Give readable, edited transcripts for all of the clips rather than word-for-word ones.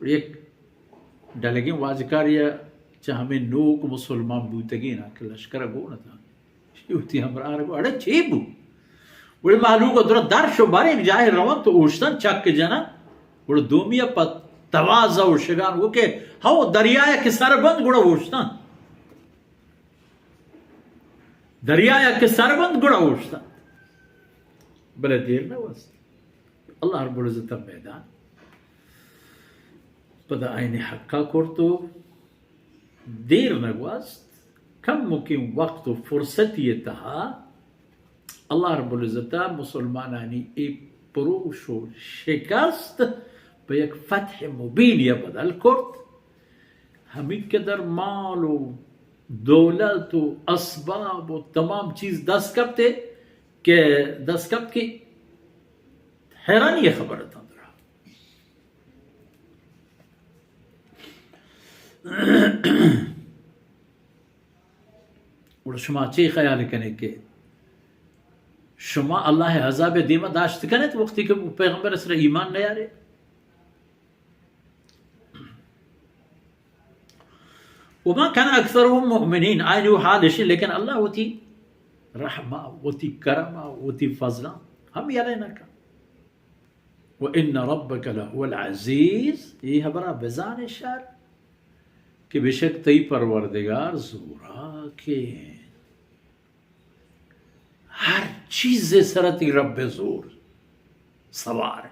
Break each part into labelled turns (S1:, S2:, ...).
S1: एक डलगे वाजकारिया हमें नोक मुसलमान बूतगी ना कि लश्कर गो न था युति हमरा को अड़े चेबू बड़े मालूम को दुरा दर शो बारे जाहिर रवन तो ओशन चक के जना बड़े दोमिया पत तवाजा उशगान वो के हाउ दरिया के सरबंद गुड़ा ओशन दरिया के सरबंद गुड़ा ओशन बड़े देर ना बस अल्लाह रब्बुल इज्जत मैदान पदा आईने हक्का करतो देर नगवास्त कम मुकिम वक्त व फुर्सत ये तहा अल्लाह रब्बुल इज्जत मुसलमानानी ए परोश व शिकस्त पे एक फतह मुबीन या बदल करत हमी कदर माल व दौलत व असबाब व तमाम चीज दस्तकबते के दस्तकब की हैरानी ये खबर था और शुमा चे ख्याल कने के शुमा अल्लाह अज़ाब दीमा दाश्त कने तो वक्ती के पैगंबर असर ईमान नहीं आ रहे वमा कान अक्सरुहुम मुमिनीन आयनु हादिश लेकिन अल्लाह वती रहमा वती करमा वती फजला हम याले ना का व इन रब्बक लहुवल अज़ीज़ ये हबरा बेजान शार कि बेशक तई परवरदिगार जोरा के हर चीज सरती रब जोर सवार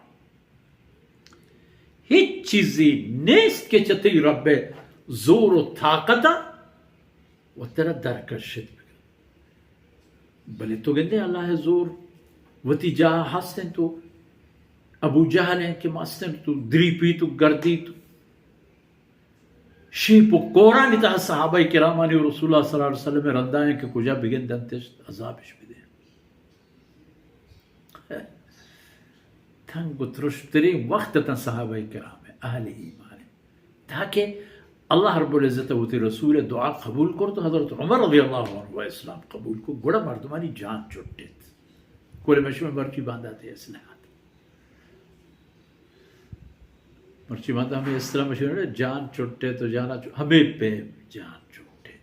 S1: हिच चीजी नेस्त के चती रब जोर व ताकता व तेरा दरकशित भले तो गंदे अल्लाह जोर वती जा हसन तो अबू जहल है कि मस्तन तो द्रीपी तो गर्दी तो शीपो कोरानी तह सहाबा किरामानी और रसूलुल्लाह सल्लल्लाहु अलैहि वसल्लम रंदाए के कुजा बिगिन दंते अजाब बिदे थंग गुत्रश्तरी वक्त तन सहाबा किराम अहले ईमान ताकि अल्लाह रब्बुल इज्जत व रसूल दुआ कबूल कर तो हजरत उमर रज़ियल्लाहु अन्हु इस्लाम कबूल को गुड़ा मर्दमानी जान छुट्टे कोले मशमे मर्ची बांधा थे इसने मर्ची बांधा हमें इस तरह मशहूर है जान छुट्टे तो जाना हमें पे जान छुट्टे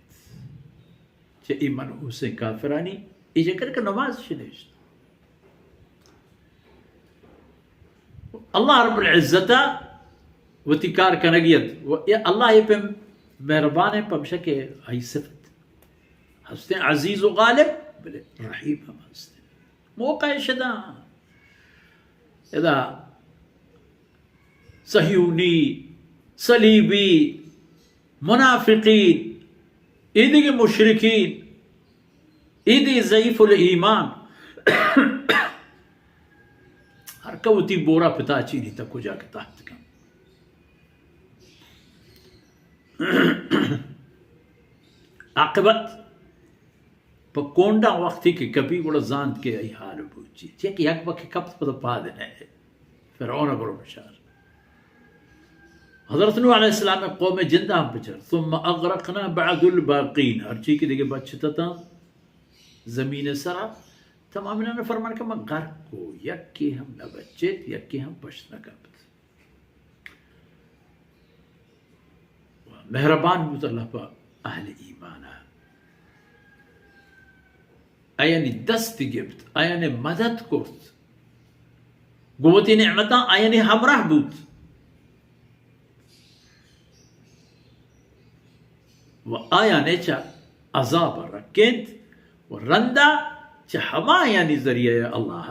S1: चे ईमान हुसे काफरानी इजे करके नमाज शिनेश अल्लाह रब्बुल इज्जत वतिकार कनगियत ये अल्लाह ये पे मेहरबान है पमशा के आई सिफत हंसते अजीज व गालिब बले रहीम हम हंसते मौका शदा यदा सह्यूनी सलीबी मुनाफिकीन ईदी के मुशरिकीन ईदी ज़ईफ़ुल ईमान हर कवती बोरा पिता चीनी तक को जाके ताकत का आकबत पकोंडा वक्ती के कभी बड़ा जानत के आई हाल बूची ठीक यक बके कब पद पा देने फिरौन बरो बशार हज़रत नूह अलैहिस्सलाम में कौम जिंदा हम पिछड़ सुम्मा अग़रक़ना बअदुल बाक़ीन हर चीज़ की देखे बचता था ज़मीन सरा तमाम इन्होंने फरमान का मैं गर्क को यक्की हम न बच्चे यक्की हम बच न कर मेहरबान मुतल्ला पर अहले ईमान आयानी दस्त गिफ्ट आयानी मदद कुर्त गुवती नेमता आयानी हमराह बूत व आयाने चा अजाब रकेंत व रंदा चा हमा यानी जरिया अल्लाह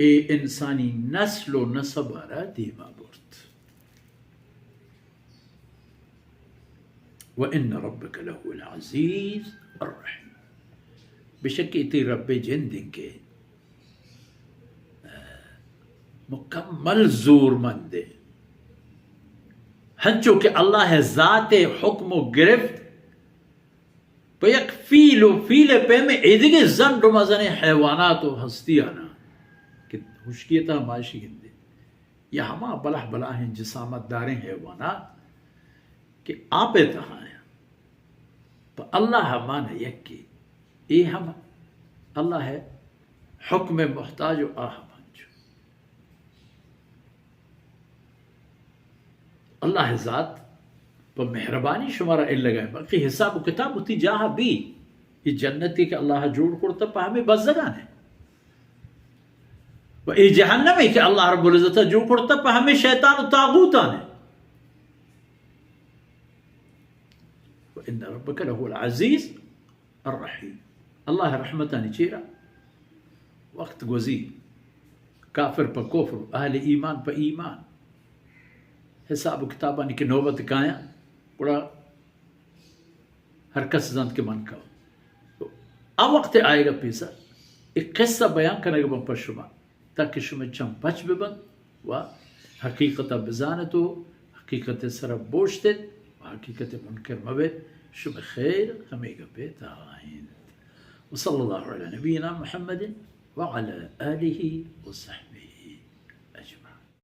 S1: ए इंसानी नस्लो नसबारा दीमा बुर्त व इन रब्बक लहुल अज़ीज़ अर्रहीम बेशक इतनी रब जिंद के मुकम्मल जोरमंद हंचो के अल्लाह है ज़ाते हुक्म गिरफ्त पयक फीलो फीले पे में इधगे जन मजने हैवानात हस्तियाना कि हुश्कियता माशी हिंदे या हमा बलाह बला हैं जिसामत दारें हैवानात कि आपे तहाँ हैं पर अल्लाह मान यक्की ये हम अल्लाह है हुक्म मुहताज आह मंजो अल्लाह ज़ात पर मेहरबानी शुमारा लगाए बाकी हिसाब किताब उती जहाँ भी ये जन्नती के अल्लाह जोड़ करता पा हमें बस जगह है ये जहन्नम है कि अल्लाह रब्बुल इज्जत जोड़ करता पा हमें शैतान और तागूतान है इन्ना रब्बका लहुल अज़ीज़ अर्रहीम अल्लाह रहमतानी चेरा वक्त गुज़ी काफिर पर कुफ्र अहले ईमान पर ईमान हिसाब किताबानी की नौबत काया बड़ा हर कस जंत के मन का तो अब वक्त आएगा पैसा एक किस्सा बयान करेगा बम पर शुमा ताकि शुमा चम बच बिबन व हकीकत बजान तो हकीकत सर बोझते हकीकत मुनकर मबे शुभ खैर हमें बेताइन वसल्लल्लाहु अला नबीना मुहम्मद व अला आलिहि व सहबिहि